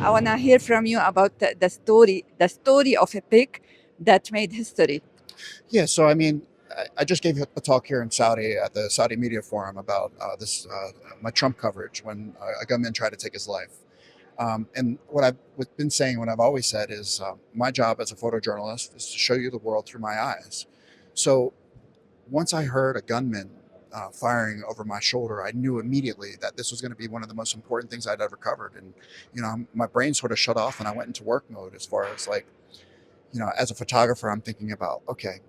I want to hear from you about the story of a pig that made history. Yeah, so I mean, I just gave a talk here in Saudi at the Saudi Media Forum about my Trump coverage when a gunman tried to take his life. And what I've been saying, what I've always said is my job as a photojournalist is to show you the world through my eyes. So once I heard a gunman firing over my shoulder, I knew immediately that this was going to be one of the most important things I'd ever covered. And, my brain sort of shut off and I went into work mode as far as like, as a photographer, I'm thinking about, okay,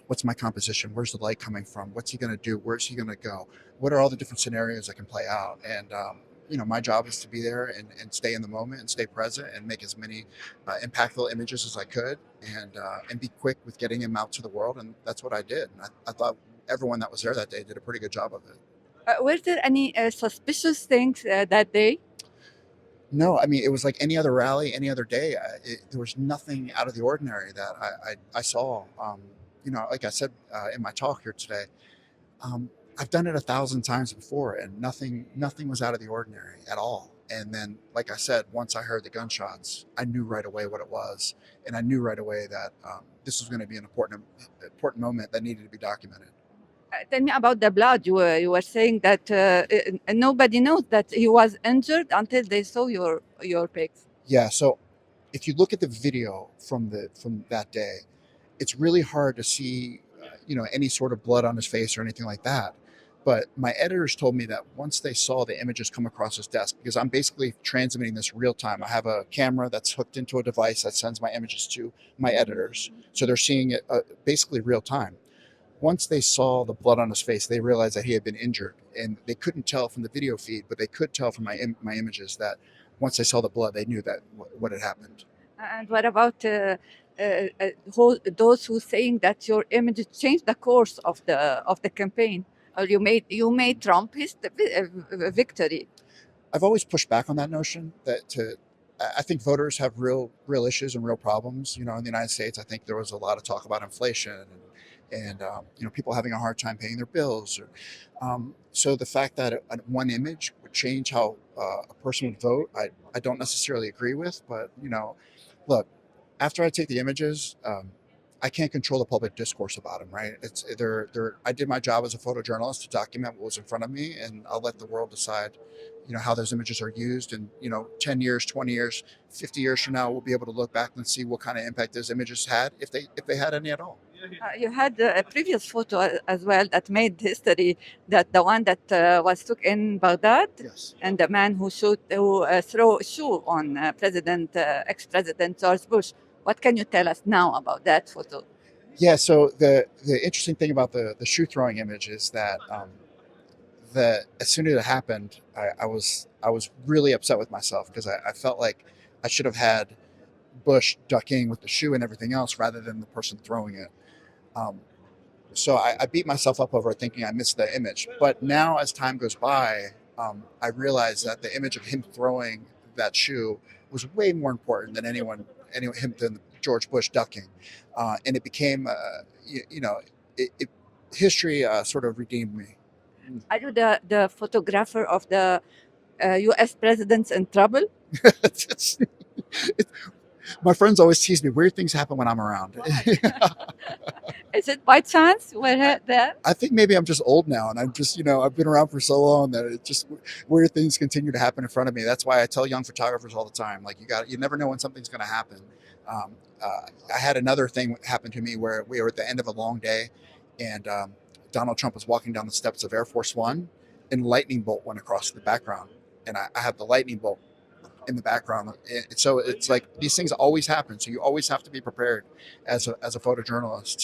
what's my composition? Where's the light coming from? What's he going to do? Where's he going to go? What are all the different scenarios that can play out? And, my job is to be there and stay in the moment and stay present and make as many impactful images as I could and be quick with getting them out to the world. And that's what I did. And I thought everyone that was there that day did a pretty good job of it. Were there any suspicious things that day? No, I mean, it was like any other rally, any other day. There was nothing out of the ordinary that I saw. Like I said in my talk here today, I've done it 1,000 times before, and nothing was out of the ordinary at all. And then, like I said, once I heard the gunshots, I knew right away what it was, and I knew right away that this was going to be an important moment that needed to be documented. Tell me about the blood. You were saying that nobody knows that he was injured until they saw your pics. Yeah. So if you look at the video from that day, it's really hard to see, any sort of blood on his face or anything like that. But my editors told me that once they saw the images come across his desk, because I'm basically transmitting this real time. I have a camera that's hooked into a device that sends my images to my editors. So they're seeing it basically real time. Once they saw the blood on his face, they realized that he had been injured, and they couldn't tell from the video feed, but they could tell from my images that once they saw the blood, they knew that what had happened. And what about those who saying that your image changed the course of the campaign, or you made Trump his victory? I've always pushed back on that notion. I think voters have real issues and real problems. In the United States, I think there was a lot of talk about inflation and people having a hard time paying their bills. So the fact that one image would change how a person would vote, I don't necessarily agree with. But look, after I take the images, I can't control the public discourse about them, right? I did my job as a photojournalist to document what was in front of me, and I'll let the world decide, how those images are used. And 10 years, 20 years, 50 years from now, we'll be able to look back and see what kind of impact those images had, if they had any at all. You had a previous photo as well that made history, that the one that was took in Baghdad. Yes. And the man who threw a shoe on ex-president George Bush. What can you tell us now about that photo? Yeah, so the interesting thing about the shoe throwing image is that as soon as it happened, I was really upset with myself because I felt like I should have had Bush ducking with the shoe and everything else rather than the person throwing it. So I beat myself up over it, thinking I missed the image. But now, as time goes by, I realize that the image of him throwing that shoe was way more important than than George Bush ducking, and it became, history sort of redeemed me. Are you the photographer of the U.S. presidents in trouble? My friends always tease me, weird things happen when I'm around. Is it by chance we're there? I think maybe I'm just old now, and I'm just, I've been around for so long that it just weird things continue to happen in front of me. That's why I tell young photographers all the time, like, you never know when something's going to happen. I had another thing happen to me where we were at the end of a long day, and Donald Trump was walking down the steps of Air Force One, and lightning bolt went across the background, and I have the lightning bolt in the background. So it's like these things always happen. So you always have to be prepared as a photojournalist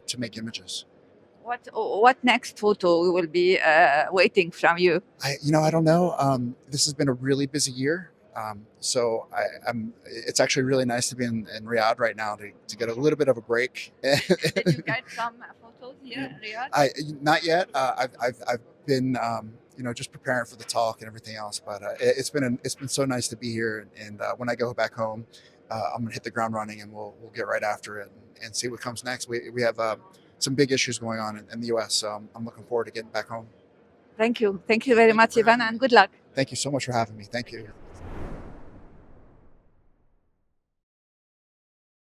to make images. What next photo will be waiting from you? I don't know. This has been a really busy year. So it's actually really nice to be in Riyadh right now to get a little bit of a break. Did you get some photos here in Riyadh? Not yet. I've been just preparing for the talk and everything else. But it's been so nice to be here. And when I go back home, I'm gonna hit the ground running, and we'll get right after it and see what comes next. We have some big issues going on in the U.S. So I'm looking forward to getting back home. Thank you very much, Ivan, and good luck. Thank you so much for having me. Thank you.